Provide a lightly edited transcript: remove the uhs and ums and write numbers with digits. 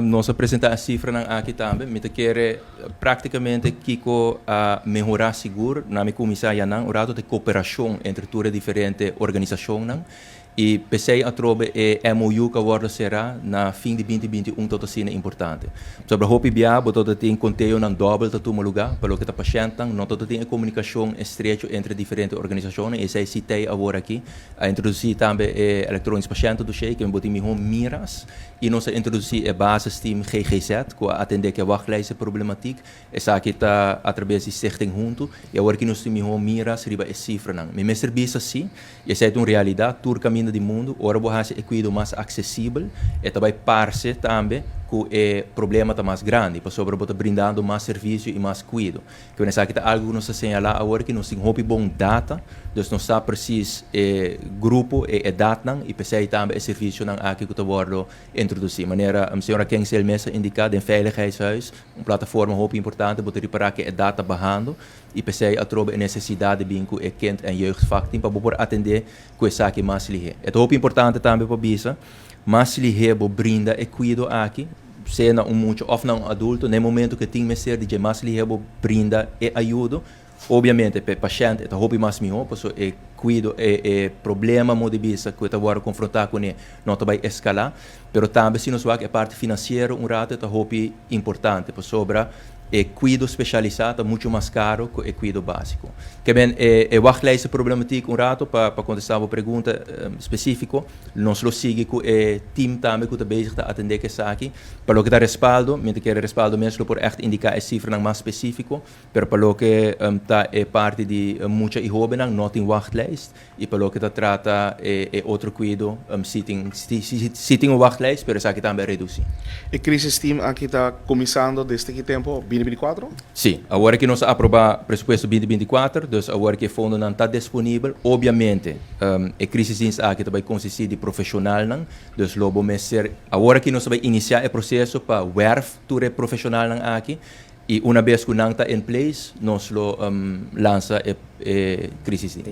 nós apresentar a cifra ng aqui também, me quer praticamente kiko melhorar seguro, na minha comissão já não, o rato de cooperação entre todas diferentes organizações não. E pensei a trobe e MOU que agora será na fim de 2021 todo assim é importante. Sobre a hopi biabo todo tem conteúdo não dobro todo um lugar para o que está paciente não todo tem comunicação estreita entre diferentes organizações e sei citei agora aqui a introduzir também eletrônicos pacientes do cheio que me botem home miras e nós introduzir a base team GGZ que atender que a wachtlijst problemática essa aqui está através de certain junto e agora que nós temos home miras riba é cifra não. Me serviço assim e essa é uma realidade tur caminho do mundo, ora você é cuidado mais acessível e também parece também que o problema está mais grande, para sobre botar brindando mais serviço e mais cuidado. Que nessa aqui está algo que nós assinala agora que nós temos hobby bom data, então nós sabemos preciso grupo e data e pensei também o serviço não aqui que está introduzir. Maneira a senhora Kengsel Mesa indicada em veiligheidshuis, uma plataforma hobby importante para reparar que é data barrando e pensei a trobe a necessidade de que é kind en jeugdvakteam para poder atender com essa aqui mais ligeiro. É muito importante também para bisa, mais ligeiro brinda e cuido aqui, seja muito ou não adulto, no momento que tem ser de mais ligeiro brinda e ajuda, obviamente para o paciente é hobby mais melhor, porque é cuido é problema de bisa que está agora confrontar com ele, não vai escalar, mas também se nós vamos a parte financeira rato é hobby importante, para sobra e cuido especializado muito mais caro que o cuido básico. Que bem, wachtlijst problemático rato para contestar a pergunta específica, nós lo sigue com o team também que está bezig a atender que está aqui, para o que dá respaldo, mente que respaldo mesmo por echt indicar a cifra mais específico, pero para o que está parte de muita hobby não tem wachtlijst e para o que está trata outro cuido sitting wachtlijst, pero essa aqui também reduzir. E crisis team aqui está começando desde que tempo? 2024? Sim, agora que nós aprovar presupuesto 2024, então agora que o fundo não está disponível, obviamente, a crise aqui também consiste de profissional, não? Então, logo ser, agora que nós vamos iniciar o processo para werf ture profissional aqui, e uma vez que não está em place, nós lança a crise.